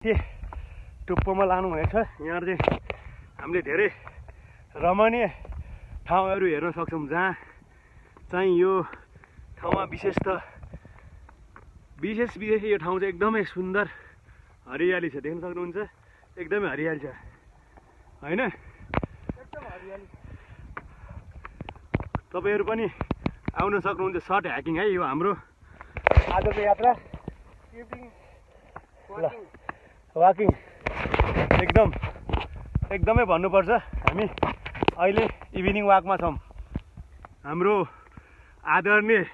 माथि टुप्पोमा लानुहुनेछ। यहाँ चाहिँ हामीले धेरै रमणीय ठाउँहरू हेर्न सक्छौँ, जहाँ चाहिँ यो ठाउँमा विशेष यो ठाउँ चाहिँ एकदमै सुन्दर हरियाली छ। देख्न सक्नुहुन्छ, एकदमै हरियाली छ होइन? तपाईँहरू पनि आउन सक्नुहुन्छ। सर्ट ह्याकिङ है यो हाम्रो आजको यात्रा। वाकिङ एकदमै भन्नुपर्छ। हामी अहिले इभिनिङ वाकमा छौँ। हाम्रो आदरणीय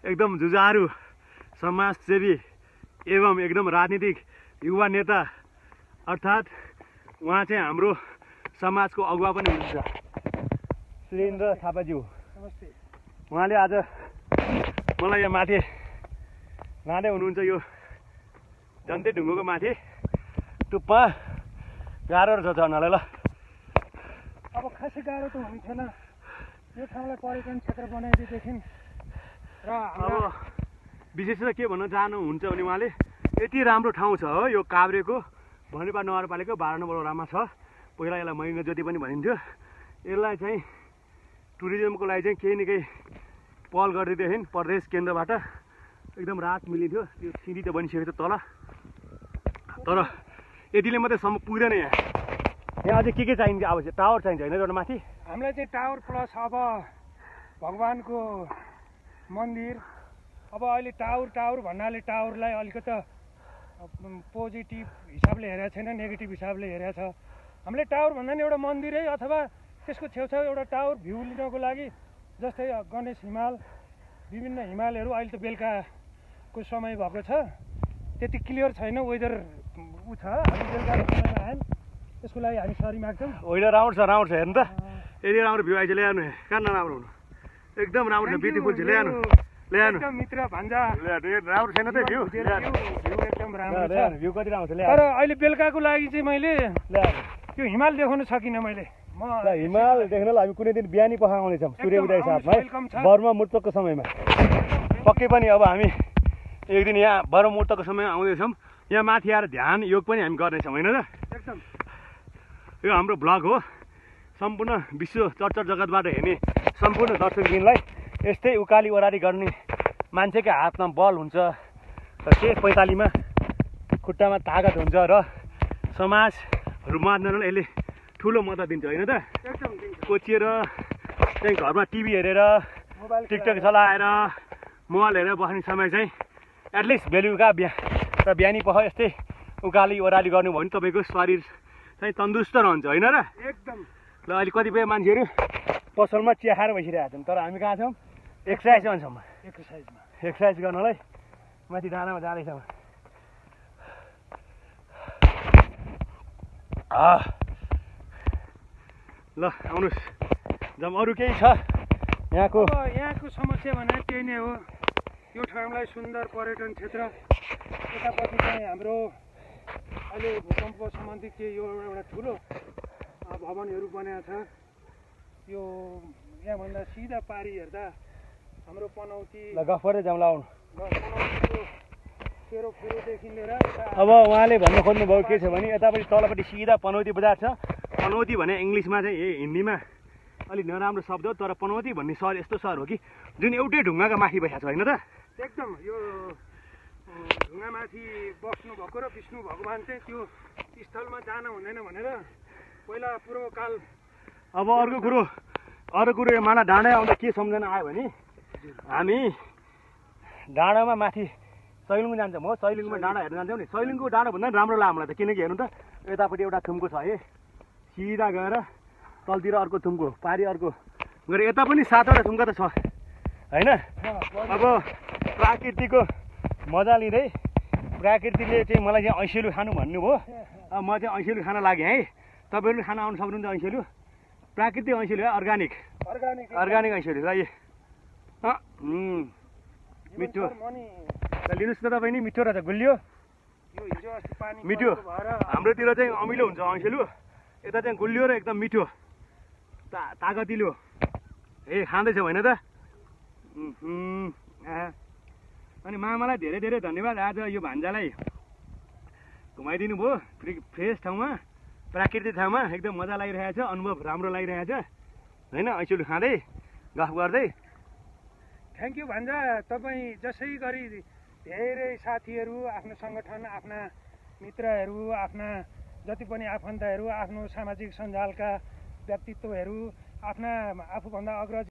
एकदम जुझारु समाजसेवी एवं एकदम राजनीतिक युवा नेता अर्थात् उहाँ चाहिँ हाम्रो समाजको अगुवा पनि हुनुहुन्छ, सुरेन्द्र थापाज्यू। उहाँले आज मलाई यहाँ माथि लाँदै हुनुहुन्छ। यो जन्तै ढुङ्गोको माथि टुप्पा गाह्रो रहेछ चढ्नलाई। ल अब खासै गाह्रो त हुने छैन। यो ठाउँलाई पर्यटन क्षेत्र बनाइदिएदेखि र अब विशेष के भन्न चाहनुहुन्छ भने उहाँले यति राम्रो ठाउँ छ हो यो काभ्रेको भनेपा नगरपालिका 12 नम्बर वडामा छ। पहिला यसलाई महेन्द्र ज्योति पनि भनिन्थ्यो। यसलाई चाहिँ टुरिज्मको लागि चाहिँ केही न केही पहल गरिदिएदेखि प्रदेश केन्द्रबाट एकदम राहत मिलिन्थ्यो। त्यो सिँढी त बनिसकेको छ तल, तर यतिले मात्रै सम्म पुग्दैन। यहाँ अझै के चाहिन्छ? आवश्यक टावर चाहिन्छ होइन एउटा माथि? हामीलाई चाहिँ टावर प्लस अब भगवानको मन्दिर। अब अहिले टावर भन्नाले टावरलाई अलिकति पोजिटिभ हिसाबले हेरेको छैन, नेगेटिभ हिसाबले हेरेको छ। हामीले टावर भन्दा नि एउटा मन्दिरै अथवा त्यसको छेउछाउ एउटा टावर भ्यू लिनको लागि, जस्तै गणेश हिमाल, विभिन्न हिमालहरू। अहिले त बेलुकाको समय भएको छ, त्यति क्लियर छैन वेदर ऊ छ। हामी बेलुकाको समयमा आयौँ, त्यसको लागि हामी सरी माग्छौँ। होइन राम्रो छ हेर्नु त। यति राम्रो भ्यू आइज ल्याउनु, कहाँ नराम्रो हुनु? एकदम राम्रो छ, ब्युटिफुल छ। ल्याउनु एकदम मित्र भान्जा राम्रो छैन त भ्यू? एकदम राम्रो छ। भ्यू कति राम्रो छ। तर अहिले बेलुकाको लागि चाहिँ मैले त्यो हिमाल देखाउन सकिनँ। मैले हिमाल देख्नलाई हामी कुनै दिन बिहानी पख आउनेछौँ, सूर्य उदय साथमा है, बर्मा मुहूर्तको समयमा पक्कै पनि। अब हामी एक दिन यहाँ बर्मा मुहूर्तको समयमा आउँदैछौँ। यहाँ माथि आएर ध्यान योग पनि हामी गर्नेछौँ होइन त? एकदम यो हाम्रो ब्लग हो। सम्पूर्ण विश्व चर्चा जगतबाट हेर्ने सम्पूर्ण दर्शकबिनलाई यस्तै उकाली ओह्राली गर्ने मान्छेकै हातमा बल हुन्छ र के 45मा खुट्टामा तागत हुन्छ र समाजहरू मान्दैनन्। यसले ठुलो मद्दत दिन्छ होइन त? कोचिएर चाहिँ घरमा टिभी हेरेर टिकटक चलाएर मोबाइल हेरेर बस्ने समय चाहिँ एटलिस्ट बेलुका बिहानी पख यस्तै उकाली ओह्राली गर्नुभयो भने तपाईँको शरीर चाहिँ तन्दुरुस्त रहन्छ होइन र? एकदम। ल अहिले कतिपय मान्छेहरू पसलमा चिया खाएर बसिरहेका छन्, तर हामी कहाँ छौँ? एक्सर्साइज गर्छौँ। एक्सर्साइज गर्नलाई माथि डाँडामा जाँदैछौँ। ल आउनुहोस्, जब अरू केही छ यहाँको समस्या भने त्यही नै हो। यो ठाउँलाई सुन्दर पर्यटन क्षेत्र, यतापट्टि चाहिँ हाम्रो अहिले भूकम्प सम्बन्धित के यो एउटा ठुलो भवनहरू बनाएको छ। यो यहाँभन्दा सिधा पारी हेर्दा हाम्रो पनौती गफरै जाउँला आउनु। फेरोदेखि लिएर अब उहाँले भन्नु खोज्नुभयो के छ भने यतापट्टि तलपट्टि सिधा पनौती बजार छ। पनौती भने इङ्ग्लिसमा चाहिँ हिन्दीमा अलिक नराम्रो शब्द हो, तर पनौती भन्ने सहर यस्तो सहर हो कि जुन एउटै ढुङ्गाका माथि बसेको छ होइन त? एकदम यो ढुङ्गामाथि बस्नु भएको र विष्णु भगवान चाहिँ त्यो स्थलमा जान हुँदैन भनेर पहिला पूर्वकाल। अब अर्को कुरो यो माला डाँडा आउँदा के सम्झना आयो भने हामी डाँडामा माथि सैलुङ जान्छौँ हो। सैलुङमा डाँडा हेर्न जान्छौँ नि। सैलुङको डाँडा भन्दा पनि राम्रो लाग्यो मलाई त, किनकि हेर्नु त यतापट्टि एउटा थुम्को छ है, सिधा गएर तलतिर अर्को थुम्को, पारी अर्को गएर यता पनि 7वटा थुम्का त छ होइन? अब प्रकृतिको मजा लिँदै प्रकृतिले चाहिँ मलाई चाहिँ ऐसेलु खानु भन्नुभयो। अब म चाहिँ ऐसेलु खान लागेँ है। तपाईँहरू खान आउनु सक्नुहुन्छ ऐसेलु? प्राकृतिक ऐसेलु है, अर्ग्यानिक ऐसेलु। ल मिठो लिनुहोस् न तपाईँ नि। मिठो रहेछ, गुलियो मिठो। हाम्रोतिर चाहिँ अमिलो हुन्छ ऐसेलु, यता चाहिँ गुलियो र एकदम मिठो तागतिलो। खाँदैछौ होइन त? अनि मामालाई धेरै धेरै धन्यवाद। आज यो भान्जालाई घुमाइदिनु भयो फ्रेस ठाउँमा प्राकृतिक ठाउँमा एकदम मजा लागिरहेछ अनुभव राम्रो लागिरहेछ होइन ऐसुलु खाँदै गफ गर्दै थ्याङ्क यू भान्जा तपाईँ जसै गरी धेरै साथीहरू आफ्नो सङ्गठन आफ्ना मित्रहरू आफ्ना जति पनि आफन्तहरू आफ्नो सामाजिक सञ्जालका व्यक्तित्वहरू आफ्ना आफूभन्दा अग्रज